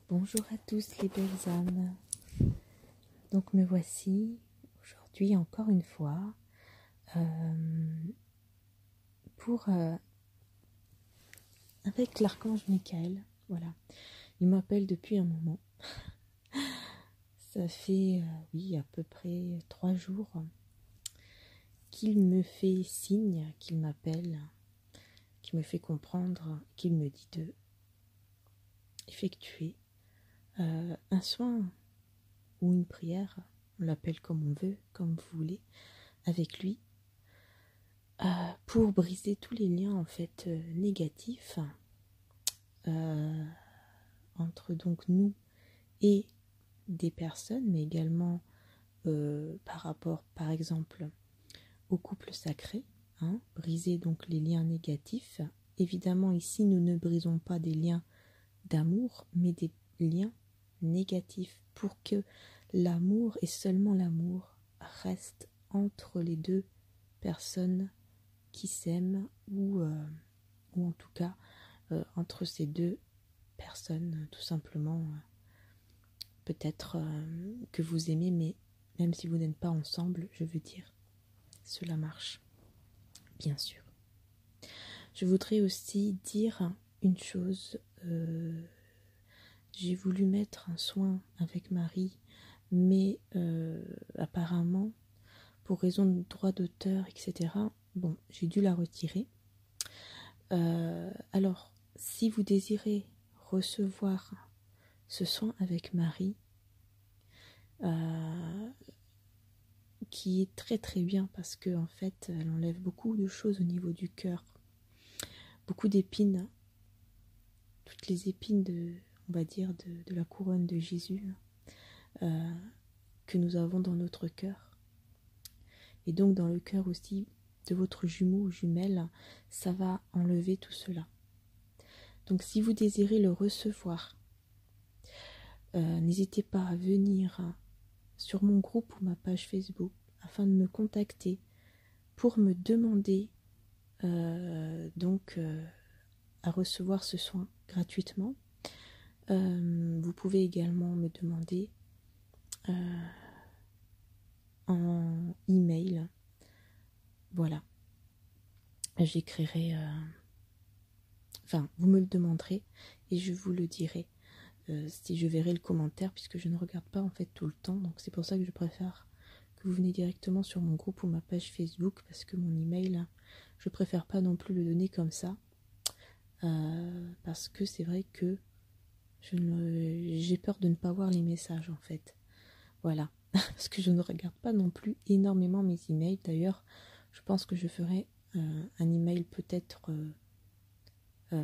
Bonjour à tous les belles âmes. Donc me voici aujourd'hui encore une fois pour avec l'archange Michael. Voilà, il m'appelle depuis un moment. Ça fait oui à peu près 3 jours qu'il me fait signe, qu'il m'appelle, qu'il me fait comprendre, qu'il me dit de effectuer un soin ou une prière, on l'appelle comme on veut, comme vous voulez, avec lui, pour briser tous les liens en fait négatifs entre donc nous et des personnes, mais également par rapport par exemple au couple sacré, briser donc les liens négatifs. Évidemment ici nous ne brisons pas des liens d'amour, mais des liens négatifs pour que l'amour et seulement l'amour reste entre les deux personnes qui s'aiment ou en tout cas entre ces deux personnes tout simplement peut-être que vous aimez, mais même si vous n'êtes pas ensemble, je veux dire, cela marche, bien sûr. Je voudrais aussi dire une chose, j'ai voulu mettre un soin avec Marie, mais apparemment, pour raison de droit d'auteur, etc., bon, j'ai dû la retirer. Alors, si vous désirez recevoir ce soin avec Marie, qui est très très bien parce que en fait, elle enlève beaucoup de choses au niveau du cœur, beaucoup d'épines, toutes les épines on va dire, de la couronne de Jésus que nous avons dans notre cœur. Et donc dans le cœur aussi de votre jumeau ou jumelle, ça va enlever tout cela. Donc si vous désirez le recevoir, n'hésitez pas à venir sur mon groupe ou ma page Facebook afin de me contacter pour me demander à recevoir ce soin gratuitement. Vous pouvez également me demander en email. Voilà. J'écrirai, enfin, vous me le demanderez et je vous le dirai si je verrai le commentaire, puisque je ne regarde pas en fait tout le temps. Donc c'est pour ça que je préfère que vous venez directement sur mon groupe ou ma page Facebook, parce que mon email, je préfère pas non plus le donner comme ça, parce que c'est vrai que j'ai peur de ne pas voir les messages en fait. Voilà, parce que je ne regarde pas non plus énormément mes emails. D'ailleurs, je pense que je ferai un email peut-être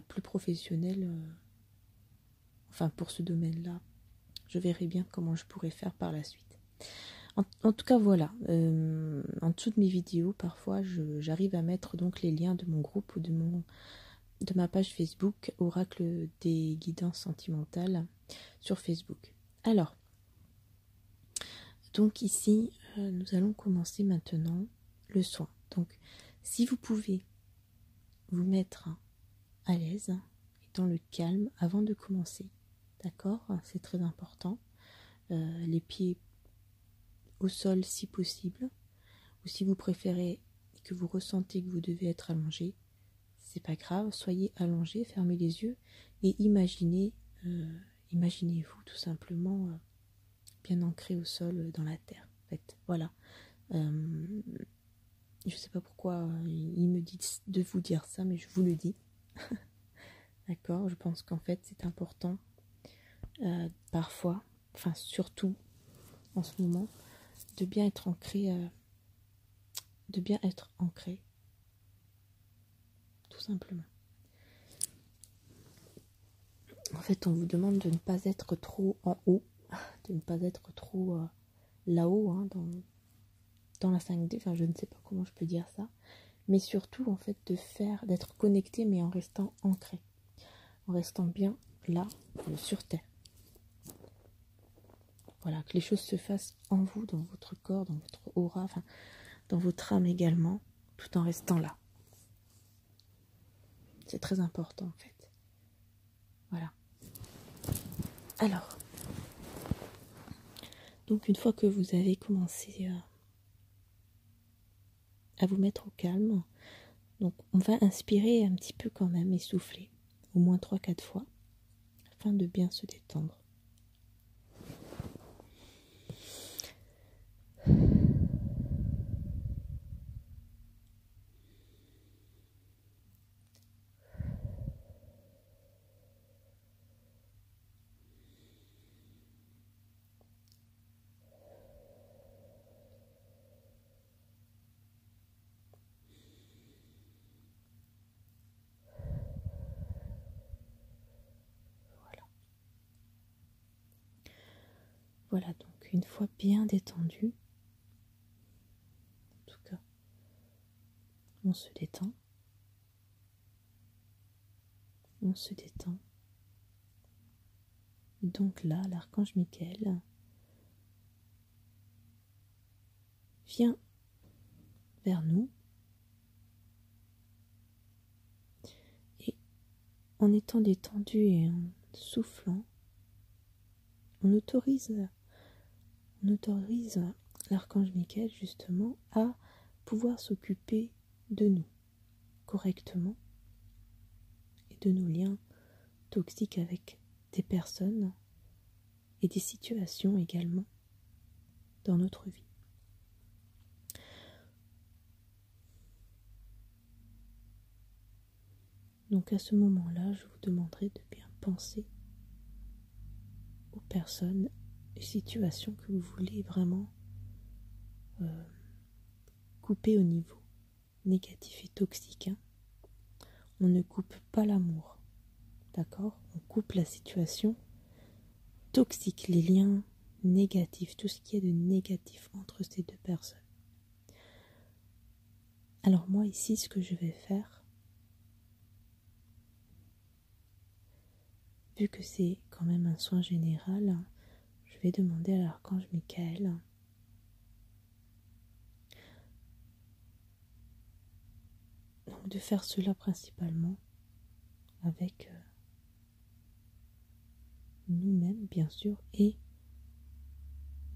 plus professionnel, enfin pour ce domaine-là. Je verrai bien comment je pourrais faire par la suite. En tout cas, voilà, en dessous de mes vidéos, parfois, j'arrive à mettre donc les liens de mon groupe ou de ma page Facebook, Oracle des guidances sentimentales, sur Facebook. Alors, donc ici, nous allons commencer maintenant le soin. Donc, si vous pouvez vous mettre à l'aise et dans le calme avant de commencer, d'accord? C'est très important. Les pieds au sol si possible, ou si vous préférez que vous ressentez que vous devez être allongé, c'est pas grave, soyez allongé, fermez les yeux et imaginez-vous tout simplement bien ancré au sol dans la terre. En fait, voilà. Je sais pas pourquoi il me dit de vous dire ça, mais je vous le dis. D'accord, je pense qu'en fait c'est important parfois, enfin surtout en ce moment, de bien être ancré, tout simplement. En fait, on vous demande de ne pas être trop en haut, de ne pas être trop là-haut, dans la 5D, enfin je ne sais pas comment je peux dire ça, mais surtout en fait d'être connecté mais en restant ancré, en restant bien là, sur terre. Voilà, que les choses se fassent en vous, dans votre corps, dans votre aura, enfin dans votre âme également, tout en restant là. C'est très important en fait. Voilà. Alors, donc une fois que vous avez commencé à vous mettre au calme, donc on va inspirer un petit peu quand même et souffler, au moins 3-4 fois, afin de bien se détendre. Voilà, donc une fois bien détendu, en tout cas, on se détend. On se détend. Donc là, l'archange Michael vient vers nous et en étant détendu et en soufflant, on autorise l'archange Michael justement à pouvoir s'occuper de nous correctement et de nos liens toxiques avec des personnes et des situations également dans notre vie. Donc à ce moment-là, je vous demanderai de bien penser aux personnes et situations que vous voulez vraiment couper au niveau négatif et toxique. On ne coupe pas l'amour, d'accord? On coupe la situation toxique, les liens négatifs, tout ce qui est de négatif entre ces deux personnes. Alors moi ici, ce que je vais faire, vu que c'est quand même un soin général, je vais demander à l'archange Michael donc de faire cela principalement avec nous-mêmes bien sûr et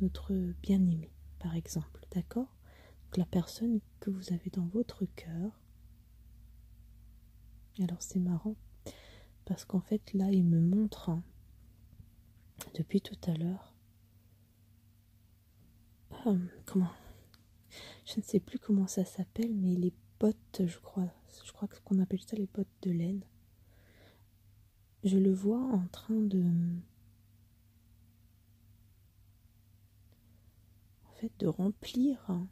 notre bien-aimé par exemple, d'accord? Donc la personne que vous avez dans votre cœur. Alors c'est marrant parce qu'en fait là il me montre depuis tout à l'heure comment, je ne sais plus comment ça s'appelle, mais les bottes, je crois qu'on appelle ça les bottes de laine. Je le vois en train de remplir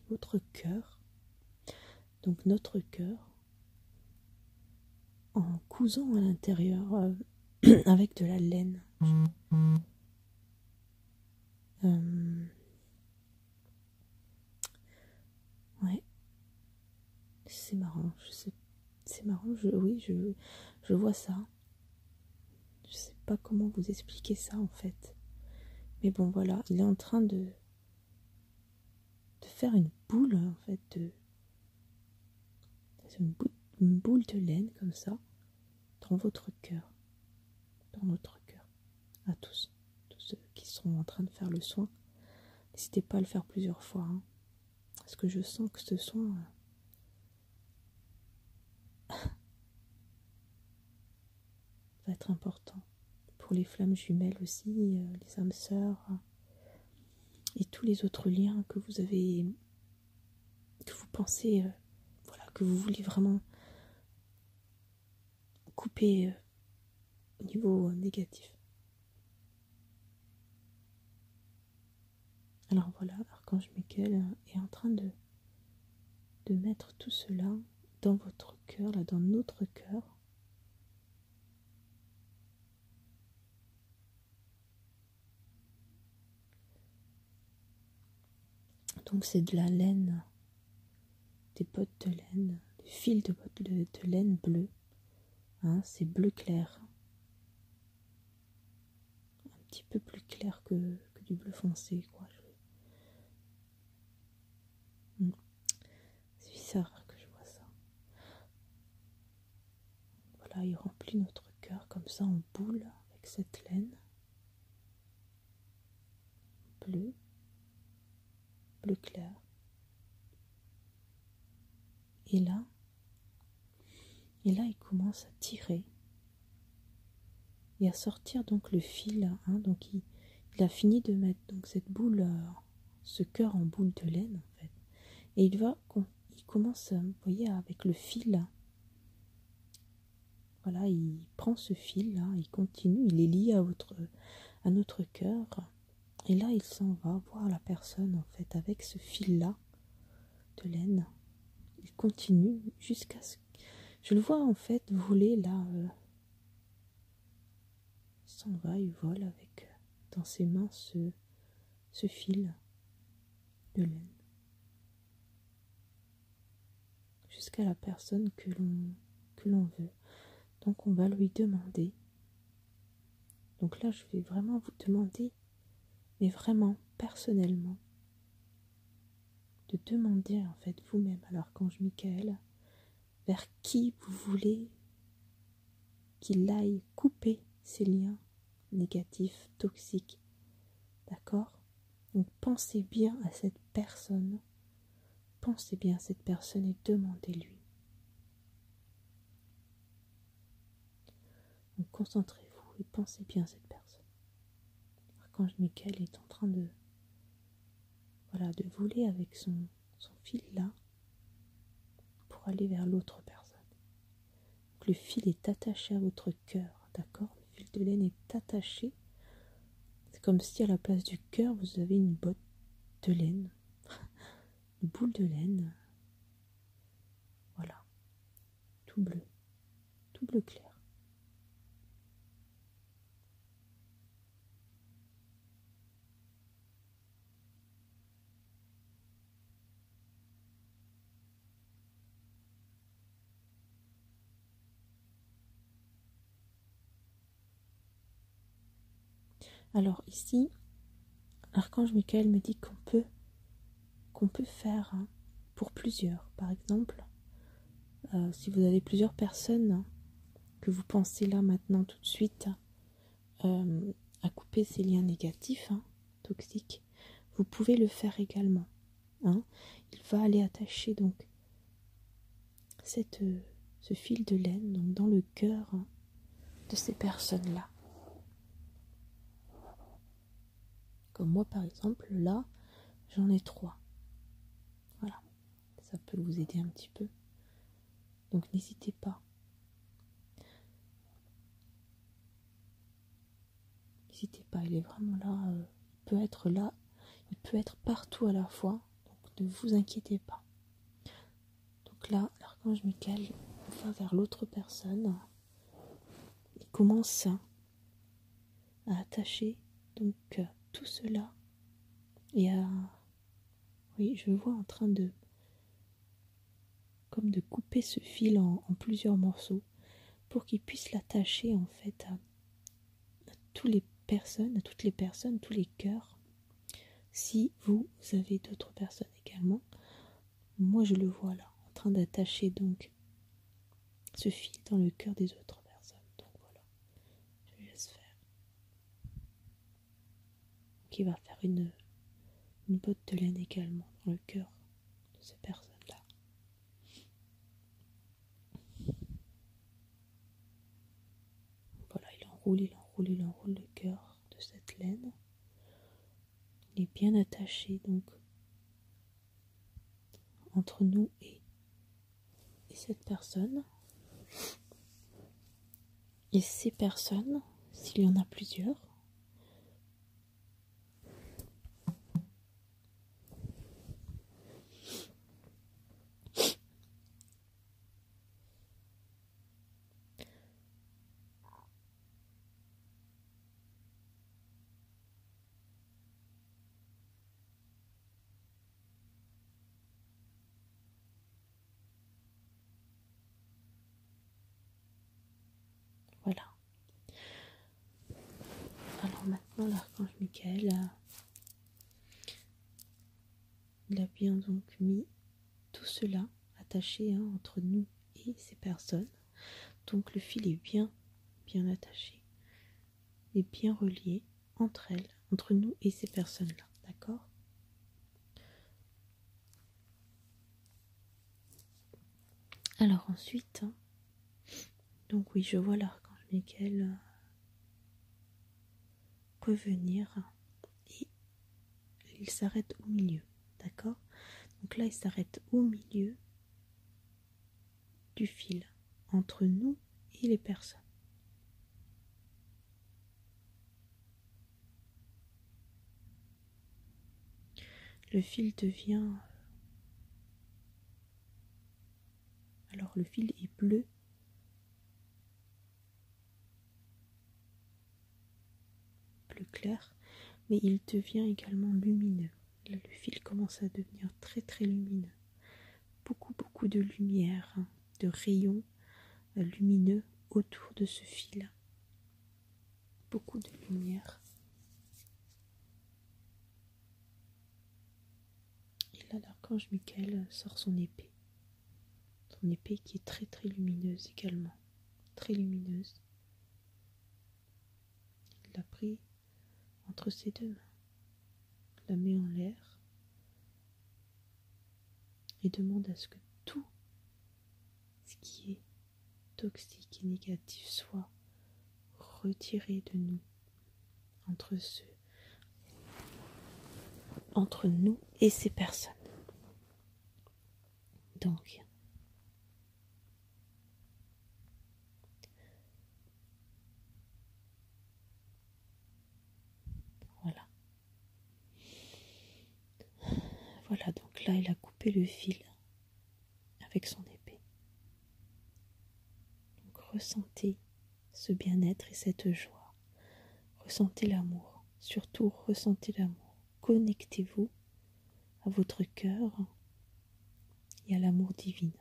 votre cœur, donc notre cœur, en cousant à l'intérieur avec de la laine. Ouais, c'est marrant. C'est marrant. Je vois ça. Je sais pas comment vous expliquer ça en fait. Mais bon, voilà, il est en train de faire une boule en fait une boule de laine comme ça dans votre cœur, dans notre cœur, à tous ceux qui sont en train de faire le soin. N'hésitez pas à le faire plusieurs fois, parce que je sens que ce soin va être important pour les flammes jumelles aussi, les âmes sœurs et tous les autres liens que vous avez, que vous pensez, que vous voulez vraiment couper au niveau négatif. Alors voilà, l'archange Michael est en train de mettre tout cela dans votre cœur, là, dans notre cœur. Donc c'est de la laine, des bottes de laine, des fils de bottes de laine bleue. C'est bleu clair. Un petit peu plus clair que du bleu foncé, quoi. C'est bizarre que je vois ça. Voilà, il remplit notre cœur comme ça en boule, avec cette laine bleue, bleu clair. Et là, il commence à tirer et à sortir donc le fil. Donc il a fini de mettre donc cette boule, ce cœur en boule de laine en fait. Et il commence, vous voyez, avec le fil. Voilà, il prend ce fil là, il continue, il est lié à notre cœur. Et là, il s'en va voir la personne en fait avec ce fil là de laine. Il continue jusqu'à ce que je le vois en fait voler là. Il s'en va, il vole avec dans ses mains ce fil de laine. Jusqu'à la personne que l'on veut. Donc on va lui demander. Donc là, je vais vraiment vous demander, mais vraiment personnellement, de demander en fait vous-même à l'archange Michael vers qui vous voulez qu'il aille couper ces liens négatifs, toxiques. D'accord? Donc pensez bien à cette personne. Pensez bien à cette personne et demandez-lui. Donc concentrez-vous et pensez bien à cette personne. L'archange Michael est en train de voler avec son fil là pour aller vers l'autre personne. Donc le fil est attaché à votre cœur, d'accord? Le fil de laine est attaché. C'est comme si à la place du cœur, vous avez une botte de laine, une boule de laine. Voilà, tout bleu clair. Alors ici, l'archange Michael me dit qu'on peut faire pour plusieurs. Par exemple, si vous avez plusieurs personnes que vous pensez là maintenant tout de suite à couper ces liens négatifs, toxiques, vous pouvez le faire également. Il va aller attacher donc ce fil de laine donc dans le cœur de ces personnes-là. Comme moi par exemple, là, j'en ai 3. Voilà, ça peut vous aider un petit peu. Donc n'hésitez pas. N'hésitez pas, il est vraiment là. Il peut être là, il peut être partout à la fois. Donc ne vous inquiétez pas. Donc là, l'archange Michael va vers l'autre personne. Il commence à attacher donc tout cela et oui, je vois en train de couper ce fil en plusieurs morceaux pour qu'il puisse l'attacher en fait à toutes les personnes, tous les cœurs. Si vous avez d'autres personnes également, moi je le vois là en train d'attacher donc ce fil dans le cœur des autres personnes. Donc voilà, je laisse faire. Donc il va faire une botte de laine également dans le cœur de ces personnes-là. Voilà, il enroule le cœur de cette laine. Il est bien attaché donc entre nous et cette personne. Et ces personnes, s'il y en a plusieurs, voilà. Alors maintenant, l'archange Michael il a bien donc mis tout cela attaché entre nous et ces personnes. Donc le fil est bien attaché. est bien reliée entre elles, entre nous et ces personnes-là, d'accord? Alors ensuite, donc oui, je vois l'archange Michael revenir et il s'arrête au milieu, d'accord? Donc là, il s'arrête au milieu du fil entre nous et les personnes. Le fil devient... Alors le fil est bleu, plus clair, mais il devient également lumineux. Là, le fil commence à devenir très très lumineux. Beaucoup de lumière, de rayons lumineux autour de ce fil. Beaucoup de lumière. Et là, l'archange Michael sort son épée. Son épée qui est très très lumineuse également. Très lumineuse. Il l'a pris entre ses deux mains. La met en l'air. Et demande à ce que tout ce qui est toxique et négatif soit retiré de nous. Entre nous et ces personnes. Donc, voilà. Voilà, donc là, il a coupé le fil avec son épée. Donc, ressentez ce bien-être et cette joie. Ressentez l'amour. Surtout, ressentez l'amour. Connectez-vous à votre cœur et à l'amour divin.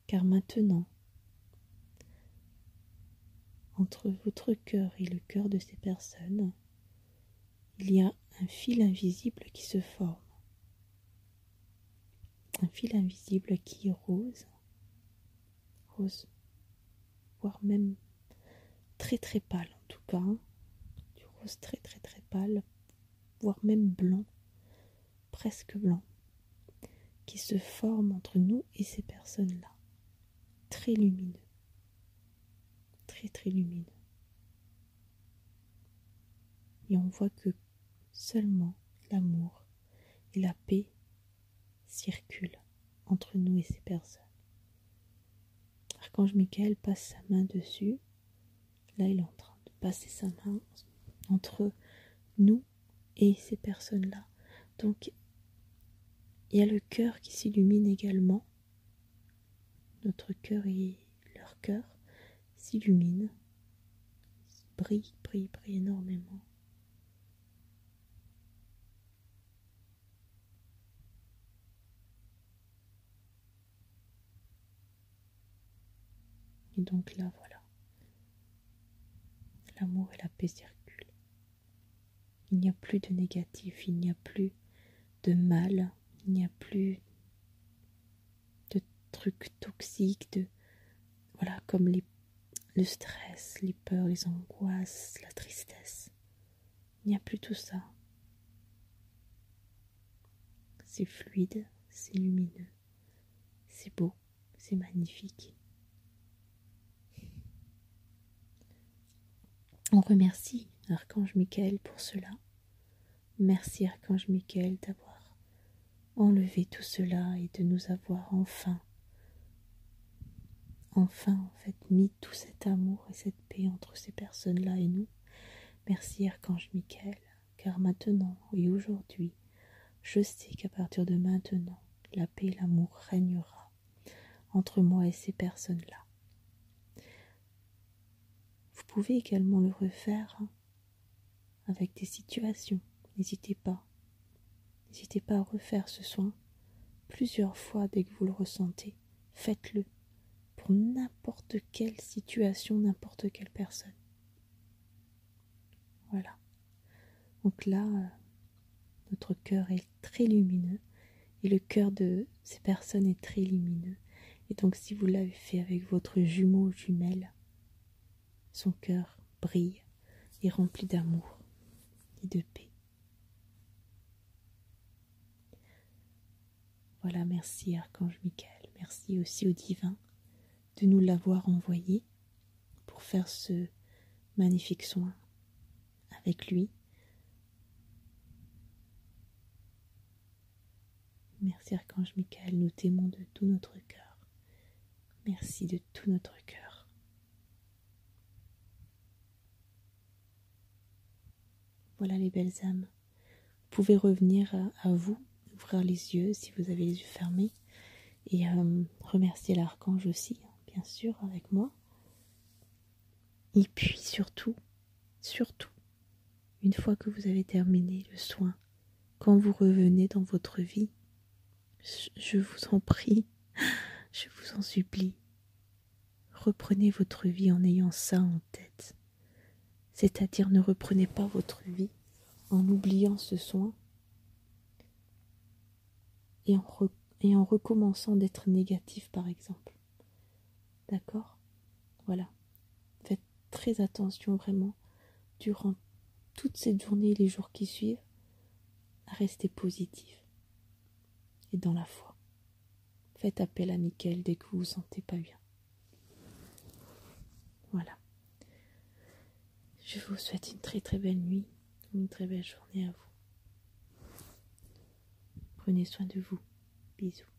Car maintenant, entre votre cœur et le cœur de ces personnes, il y a un fil invisible qui se forme. Un fil invisible qui est rose, voire même très très pâle en tout cas, du rose très très très pâle, voire même blanc, presque blanc, qui se forme entre nous et ces personnes-là. Très lumineux, très très lumineux. Et on voit que seulement l'amour et la paix circulent entre nous et ces personnes. Archange Michael passe sa main dessus. Là, il est en train de passer sa main entre nous et ces personnes-là. Donc, il y a le cœur qui s'illumine également. Notre cœur et leur cœur s'illuminent, brillent énormément. Et donc là, voilà. L'amour et la paix circulent. Il n'y a plus de négatif, il n'y a plus de mal, il n'y a plus de trucs toxiques, voilà, comme le stress, les peurs, les angoisses, la tristesse. Il n'y a plus tout ça. C'est fluide, c'est lumineux, c'est beau, c'est magnifique. On remercie Archange Michael pour cela. Merci Archange Michael d'avoir enlevé tout cela et de nous avoir enfin en fait mis tout cet amour et cette paix entre ces personnes-là et nous. Merci Archange Michael, car maintenant et aujourd'hui, je sais qu'à partir de maintenant, la paix et l'amour régnera entre moi et ces personnes-là. Vous pouvez également le refaire avec des situations. N'hésitez pas. N'hésitez pas à refaire ce soin plusieurs fois dès que vous le ressentez. Faites-le pour n'importe quelle situation, n'importe quelle personne. Voilà. Donc là, notre cœur est très lumineux et le cœur de ces personnes est très lumineux. Et donc si vous l'avez fait avec votre jumeau ou jumelle, son cœur brille et rempli d'amour et de paix. Voilà, merci Archange Michael, merci aussi au Divin de nous l'avoir envoyé pour faire ce magnifique soin avec lui. Merci Archange Michael, nous t'aimons de tout notre cœur. Merci de tout notre cœur. Voilà les belles âmes. Vous pouvez revenir à vous, ouvrir les yeux si vous avez les yeux fermés et remercier l'archange aussi, bien sûr, avec moi. Et puis surtout, une fois que vous avez terminé le soin, quand vous revenez dans votre vie, je vous en prie, je vous en supplie, reprenez votre vie en ayant ça en tête. C'est-à-dire ne reprenez pas votre vie en oubliant ce soin et en recommençant d'être négatif par exemple. D'accord ? Voilà. Faites très attention vraiment durant toute cette journée et les jours qui suivent à rester positif et dans la foi. Faites appel à Mickaël dès que vous vous sentez pas bien. Voilà. Je vous souhaite une très très belle nuit, une très belle journée à vous. Prenez soin de vous. Bisous.